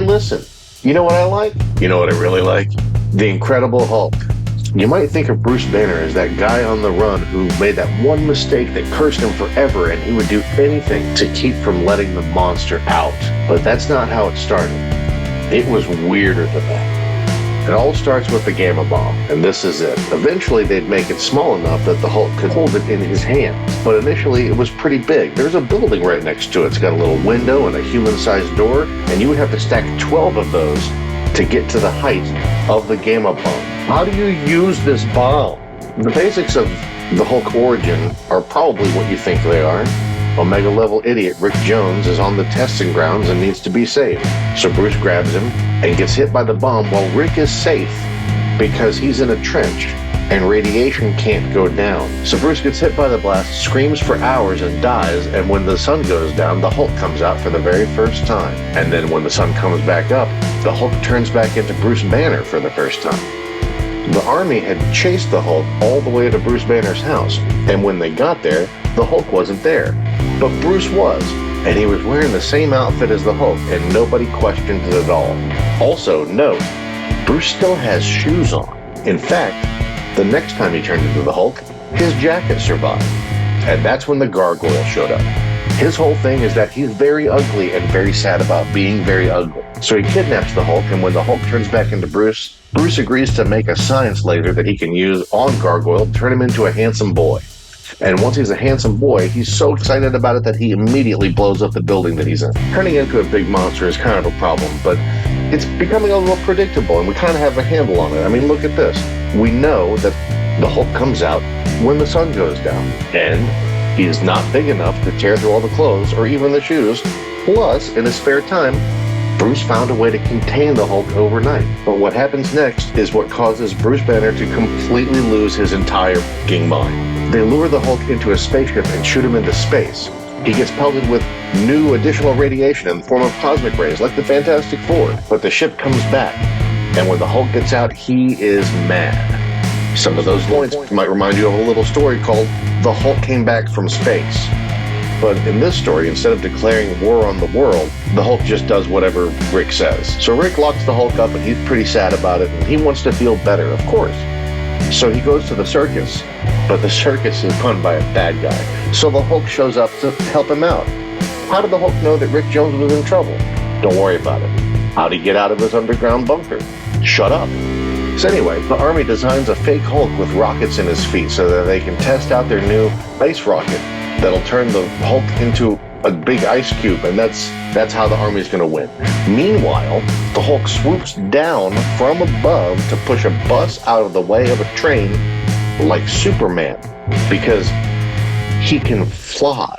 listen, you know what I like? You know what I really like? The Incredible Hulk. You might think of Bruce Banner as that guy on the run who made that one mistake that cursed him forever, and he would do anything to keep from letting the monster out. But that's not how it started. It was weirder than that. It all starts with the Gamma Bomb, and this is it. Eventually they'd make it small enough that the Hulk could hold it in his hands. But initially it was pretty big. There's a building right next to it. It's got a little window and a human-sized door, and you would have to stack 12 of those to get to the height of the Gamma Bomb. How do you use this bomb? The basics of the Hulk origin are probably what you think they are. Omega-level idiot Rick Jones is on the testing grounds and needs to be saved. So Bruce grabs him and gets hit by the bomb while Rick is safe because he's in a trench and radiation can't go down. So Bruce gets hit by the blast, screams for hours and dies, and when the sun goes down, the Hulk comes out for the very first time. And then when the sun comes back up, the Hulk turns back into Bruce Banner for the first time. The army had chased the Hulk all the way to Bruce Banner's house, and when they got there, the Hulk wasn't there. But Bruce was, and he was wearing the same outfit as the Hulk, and nobody questioned it at all. Also, note, Bruce still has shoes on. In fact, the next time he turned into the Hulk, his jacket survived. And that's when the Gargoyle showed up. His whole thing is that he's very ugly and very sad about being very ugly. So he kidnaps the Hulk, and when the Hulk turns back into Bruce, Bruce agrees to make a science laser that he can use on Gargoyle to turn him into a handsome boy. And once he's a handsome boy, he's so excited about it that he immediately blows up the building that he's in. Turning into a big monster is kind of a problem, but it's becoming a little predictable, and we kind of have a handle on it. I mean, look at this. We know that the Hulk comes out when the sun goes down, and he's not big enough to tear through all the clothes or even the shoes. Plus, in his spare time, Bruce found a way to contain the Hulk overnight. But what happens next is what causes Bruce Banner to completely lose his entire f***ing mind. They lure the Hulk into a spaceship and shoot him into space. He gets pelted with new additional radiation in the form of cosmic rays, like the Fantastic Four. But the ship comes back, and when the Hulk gets out, he is mad. Some of those points might remind you of a little story called The Hulk Came Back from Space. But in this story, instead of declaring war on the world, the Hulk just does whatever Rick says. So Rick locks the Hulk up, and he's pretty sad about it, and he wants to feel better, of course. So he goes to the circus, but the circus is run by a bad guy. So the Hulk shows up to help him out. How did the Hulk know that Rick Jones was in trouble? Don't worry about it. How'd he get out of his underground bunker? Shut up. So anyway, the army designs a fake Hulk with rockets in his feet so that they can test out their new ice rocket that'll turn the Hulk into a big ice cube, and that's how the army's going to win. Meanwhile, the Hulk swoops down from above to push a bus out of the way of a train like Superman because he can fly.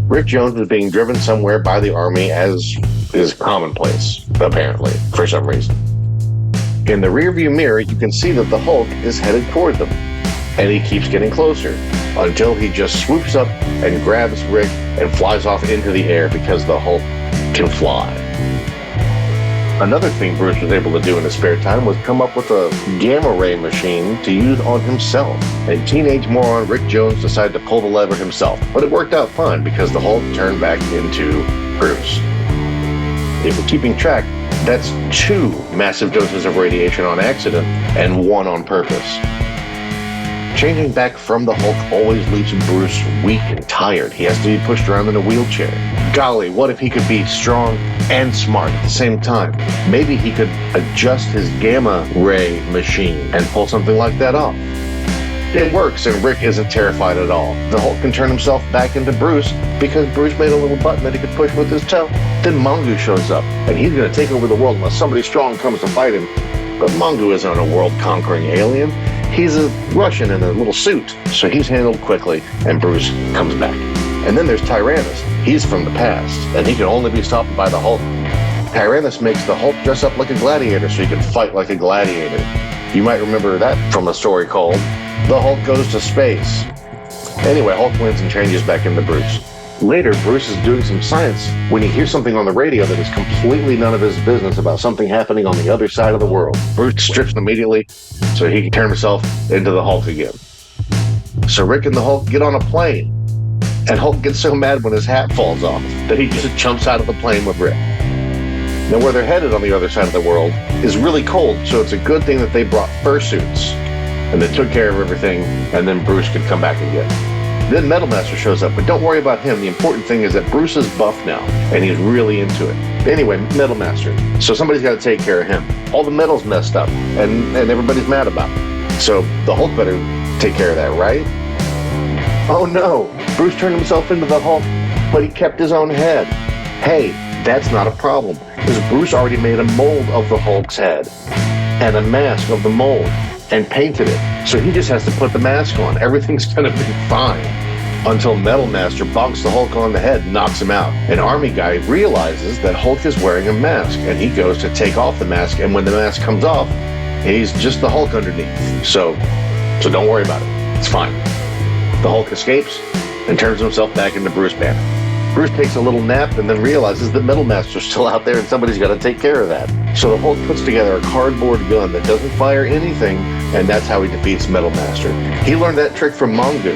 Rick Jones is being driven somewhere by the army, as is commonplace, apparently, for some reason. In the rearview mirror, you can see that the Hulk is headed toward them, and he keeps getting closer until he just swoops up and grabs Rick and flies off into the air because the Hulk can fly. Another thing Bruce was able to do in his spare time was come up with a gamma ray machine to use on himself. And teenage moron Rick Jones decided to pull the lever himself, but it worked out fine because the Hulk turned back into Bruce. If you're keeping track, that's 2 massive doses of radiation on accident and 1 on purpose. Changing back from the Hulk always leaves Bruce weak and tired. He has to be pushed around in a wheelchair. Golly, what if he could be strong and smart at the same time? Maybe he could adjust his gamma ray machine and pull something like that off. It works, and Rick isn't terrified at all. The Hulk can turn himself back into Bruce because Bruce made a little button that he could push with his toe. Then Mongu shows up, and he's going to take over the world unless somebody strong comes to fight him. But Mongu isn't a world-conquering alien. He's a Russian in a little suit, so he's handled quickly, and Bruce comes back. And then there's Tyrannus. He's from the past, and he can only be stopped by the Hulk. Tyrannus makes the Hulk dress up like a gladiator so he can fight like a gladiator. You might remember that from a story called The Hulk Goes to Space. Anyway, Hulk wins and changes back into Bruce. Later, Bruce is doing some science when he hears something on the radio that is completely none of his business about something happening on the other side of the world. Bruce strips him immediately so he can turn himself into the Hulk again. So Rick and the Hulk get on a plane, and Hulk gets so mad when his hat falls off that he just jumps out of the plane with Rick. Now, where they're headed on the other side of the world is really cold, so it's a good thing that they brought fursuits. And they took care of everything, and then Bruce could come back again. Then Metal Master shows up, but don't worry about him. The important thing is that Bruce is buff now, and he's really into it. Anyway, Metal Master. So somebody's got to take care of him. All the metal's messed up, and everybody's mad about it. So the Hulk better take care of that, right? Oh no, Bruce turned himself into the Hulk, but he kept his own head. Hey, that's not a problem, because Bruce already made a mold of the Hulk's head, and a mask of the mold, and painted it. So he just has to put the mask on. Everything's gonna be fine. Until Metal Master bonks the Hulk on the head and knocks him out. An army guy realizes that Hulk is wearing a mask, and he goes to take off the mask, and when the mask comes off, he's just the Hulk underneath. So don't worry about it. It's fine. The Hulk escapes and turns himself back into Bruce Banner. Bruce takes a little nap and then realizes that Metal Master's still out there and somebody's got to take care of that. So the Hulk puts together a cardboard gun that doesn't fire anything, and that's how he defeats Metal Master. He learned that trick from Mongu,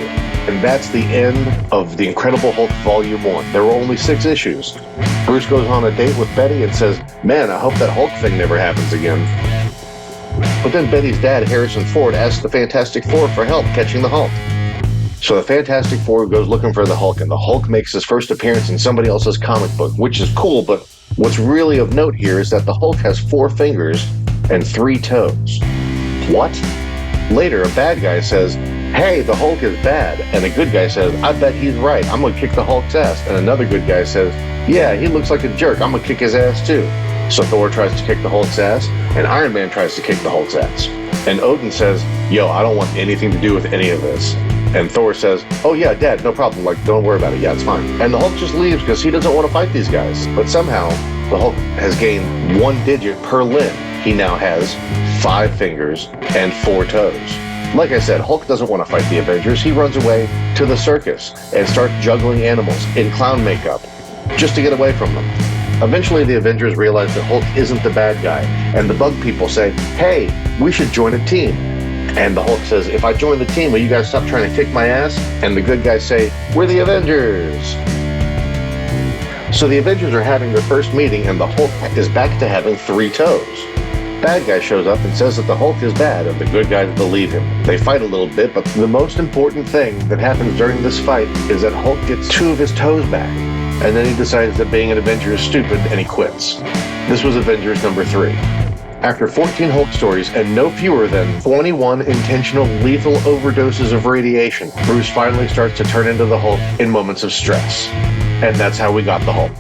and that's the end of The Incredible Hulk Volume 1. There were only 6 issues. Bruce goes on a date with Betty and says, "Man, I hope that Hulk thing never happens again." But then Betty's dad, Harrison Ford, asks the Fantastic Four for help catching the Hulk. So the Fantastic Four goes looking for the Hulk, and the Hulk makes his first appearance in somebody else's comic book, which is cool, but what's really of note here is that the Hulk has 4 fingers and 3 toes. What? Later, a bad guy says, "Hey, the Hulk is bad," and a good guy says, "I bet he's right, I'm gonna kick the Hulk's ass," and another good guy says, "Yeah, he looks like a jerk, I'm gonna kick his ass too." So Thor tries to kick the Hulk's ass, and Iron Man tries to kick the Hulk's ass. And Odin says, "Yo, I don't want anything to do with any of this." And Thor says, "Oh yeah, Dad, no problem, like, don't worry about it, yeah, it's fine." And the Hulk just leaves because he doesn't want to fight these guys. But somehow, the Hulk has gained 1 digit per limb. He now has 5 fingers and 4 toes. Like I said, Hulk doesn't want to fight the Avengers. He runs away to the circus and starts juggling animals in clown makeup just to get away from them. Eventually, the Avengers realize that Hulk isn't the bad guy, and the bug people say, "Hey, we should join a team." And the Hulk says, "If I join the team, will you guys stop trying to kick my ass?" And the good guys say, "We're the Avengers." So the Avengers are having their first meeting, and the Hulk is back to having 3 toes. Bad guy shows up and says that the Hulk is bad, and the good guys believe him. They fight a little bit, but the most important thing that happens during this fight is that Hulk gets 2 of his toes back. And then he decides that being an Avenger is stupid, and he quits. This was Avengers number 3. After 14 Hulk stories and no fewer than 21 intentional lethal overdoses of radiation, Bruce finally starts to turn into the Hulk in moments of stress. And that's how we got the Hulk.